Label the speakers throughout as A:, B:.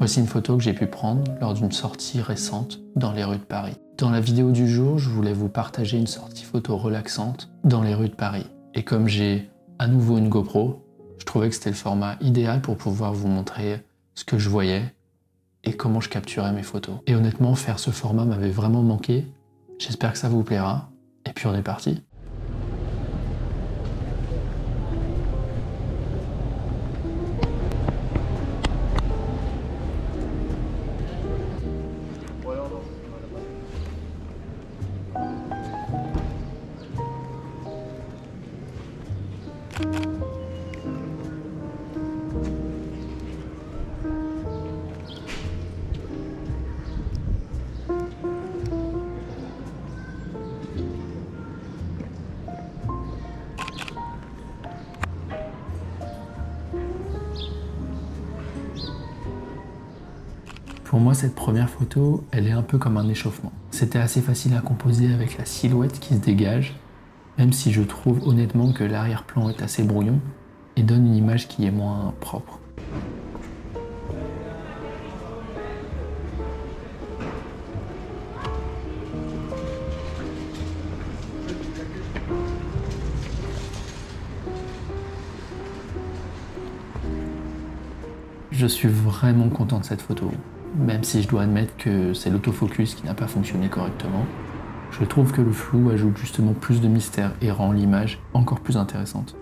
A: Voici une photo que j'ai pu prendre lors d'une sortie récente dans les rues de Paris. Dans la vidéo du jour, je voulais vous partager une sortie photo relaxante dans les rues de Paris. Et comme j'ai à nouveau une GoPro, je trouvais que c'était le format idéal pour pouvoir vous montrer ce que je voyais et comment je capturais mes photos. Et honnêtement, faire ce format m'avait vraiment manqué. J'espère que ça vous plaira. Et puis on est parti. Pour moi, cette première photo, elle est un peu comme un échauffement. C'était assez facile à composer avec la silhouette qui se dégage, même si je trouve honnêtement que l'arrière-plan est assez brouillon et donne une image qui est moins propre. Je suis vraiment content de cette photo, même si je dois admettre que c'est l'autofocus qui n'a pas fonctionné correctement. Je trouve que le flou ajoute justement plus de mystère et rend l'image encore plus intéressante.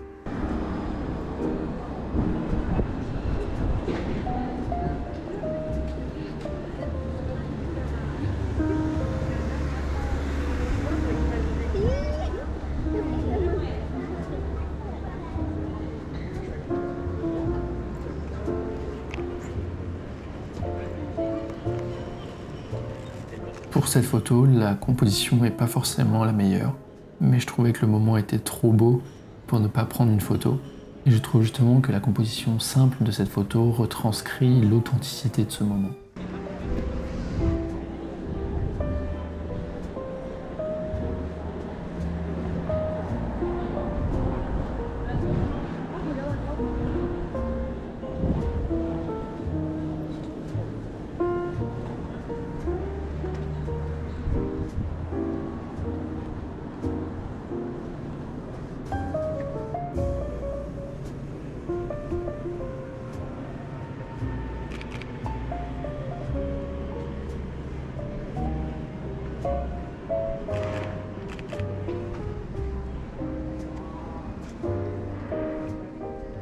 A: Pour cette photo, la composition n'est pas forcément la meilleure, mais je trouvais que le moment était trop beau pour ne pas prendre une photo. Et je trouve justement que la composition simple de cette photo retranscrit l'authenticité de ce moment.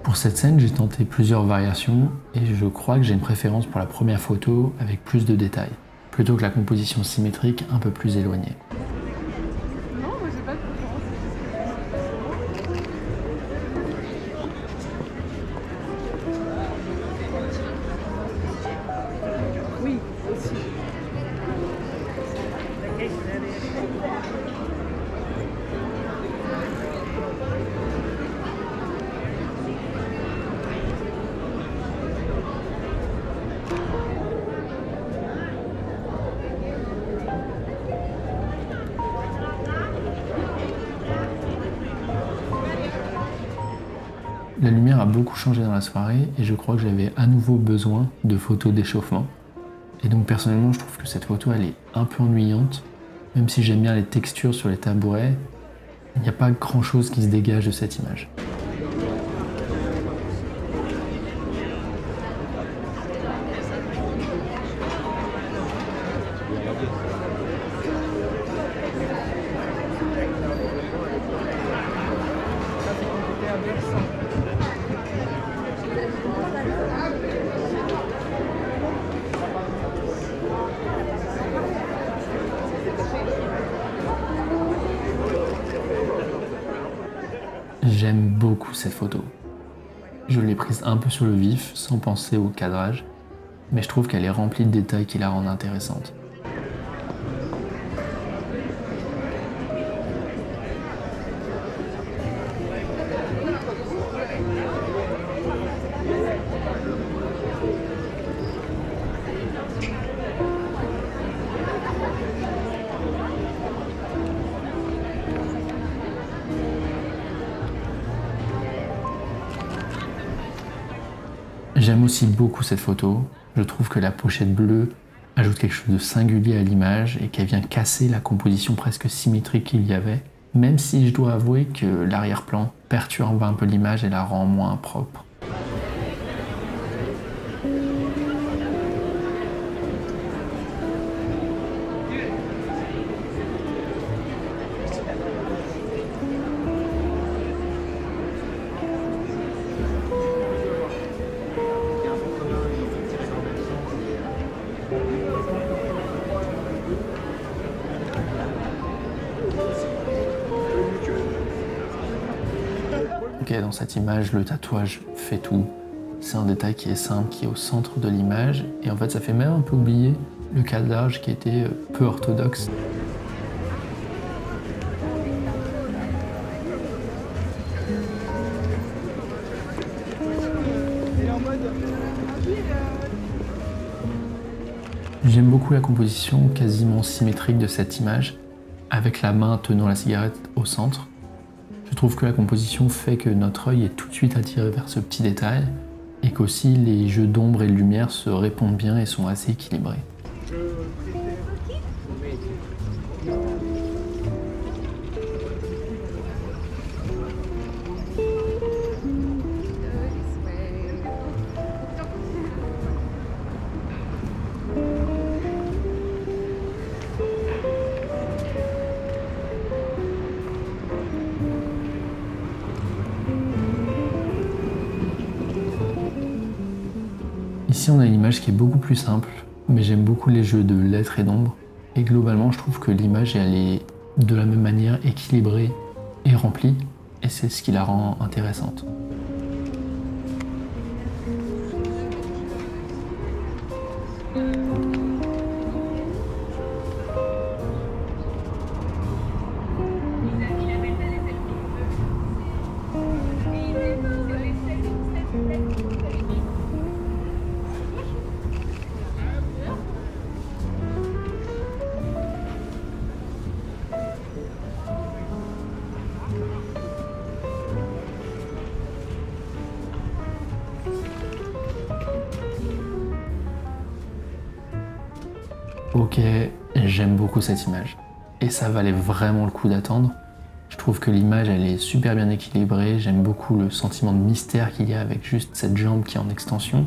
A: Pour cette scène, j'ai tenté plusieurs variations et je crois que j'ai une préférence pour la première photo avec plus de détails, plutôt que la composition symétrique un peu plus éloignée.
B: Non, moi j'ai pas de préférence. Oui, aussi.
A: La lumière a beaucoup changé dans la soirée et je crois que j'avais à nouveau besoin de photos d'échauffement. Et donc personnellement, je trouve que cette photo, elle est un peu ennuyante. Même si j'aime bien les textures sur les tabourets, il n'y a pas grand chose qui se dégage de cette image. J'aime beaucoup cette photo. Je l'ai prise un peu sur le vif, sans penser au cadrage, mais je trouve qu'elle est remplie de détails qui la rendent intéressante. J'aime aussi beaucoup cette photo. Je trouve que la pochette bleue ajoute quelque chose de singulier à l'image et qu'elle vient casser la composition presque symétrique qu'il y avait, même si je dois avouer que l'arrière-plan perturbe un peu l'image et la rend moins propre. Ok, dans cette image, le tatouage fait tout. C'est un détail qui est simple, qui est au centre de l'image. Et en fait, ça fait même un peu oublier le cadrage qui était peu orthodoxe. J'aime beaucoup la composition quasiment symétrique de cette image, avec la main tenant la cigarette au centre. Je trouve que la composition fait que notre œil est tout de suite attiré vers ce petit détail, et qu'aussi les jeux d'ombre et de lumière se répondent bien et sont assez équilibrés. Ici, on a une image qui est beaucoup plus simple, mais j'aime beaucoup les jeux de lettres et d'ombres. Et globalement, je trouve que l'image, elle est de la même manière équilibrée et remplie, et c'est ce qui la rend intéressante. Ok, j'aime beaucoup cette image. Et ça valait vraiment le coup d'attendre. Je trouve que l'image, elle est super bien équilibrée. J'aime beaucoup le sentiment de mystère qu'il y a avec juste cette jambe qui est en extension.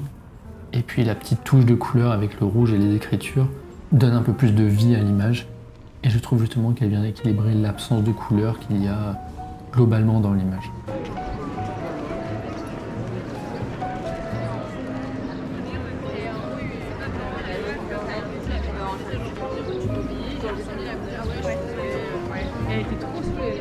A: Et puis la petite touche de couleur avec le rouge et les écritures donne un peu plus de vie à l'image. Et je trouve justement qu'elle vient équilibrer l'absence de couleur qu'il y a globalement dans l'image.
B: Elle était trop saoulée.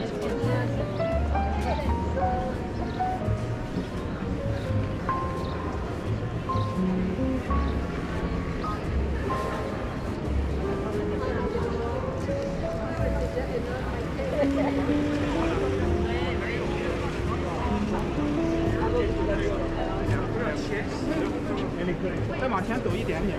C: 再往前走一点点。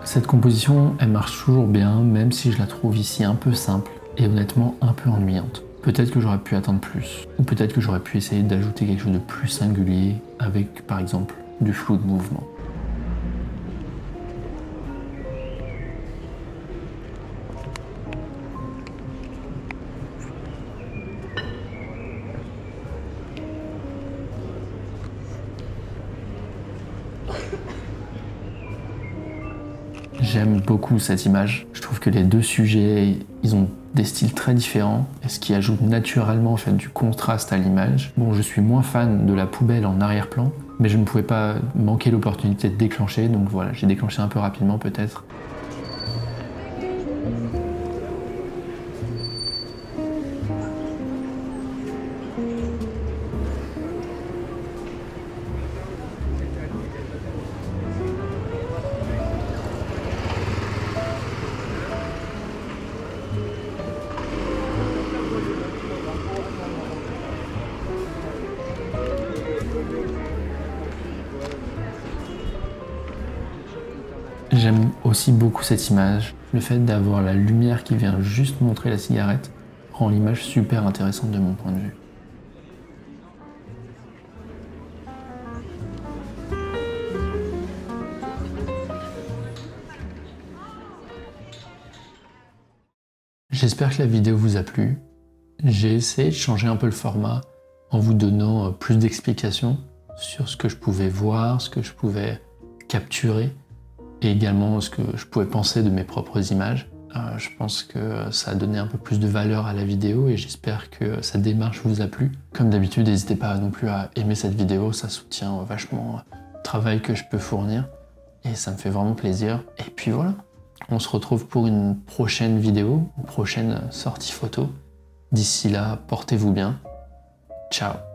A: Cette composition, elle marche toujours bien, même si je la trouve ici un peu simple et honnêtement un peu ennuyante. Peut-être que j'aurais pu attendre plus, ou peut-être que j'aurais pu essayer d'ajouter quelque chose de plus singulier avec, par exemple, du flou de mouvement. J'aime beaucoup cette image. Je trouve que les deux sujets, ils ont des styles très différents, et ce qui ajoute naturellement en fait du contraste à l'image. Bon, je suis moins fan de la poubelle en arrière-plan, mais je ne pouvais pas manquer l'opportunité de déclencher, donc voilà, j'ai déclenché un peu rapidement peut-être. J'aime aussi beaucoup cette image. Le fait d'avoir la lumière qui vient juste montrer la cigarette rend l'image super intéressante de mon point de vue. J'espère que la vidéo vous a plu. J'ai essayé de changer un peu le format en vous donnant plus d'explications sur ce que je pouvais voir, ce que je pouvais capturer et également ce que je pouvais penser de mes propres images. Je pense que ça a donné un peu plus de valeur à la vidéo et j'espère que cette démarche vous a plu. Comme d'habitude, n'hésitez pas non plus à aimer cette vidéo, ça soutient vachement le travail que je peux fournir et ça me fait vraiment plaisir. Et puis voilà, on se retrouve pour une prochaine vidéo, une prochaine sortie photo. D'ici là, portez-vous bien. Ciao.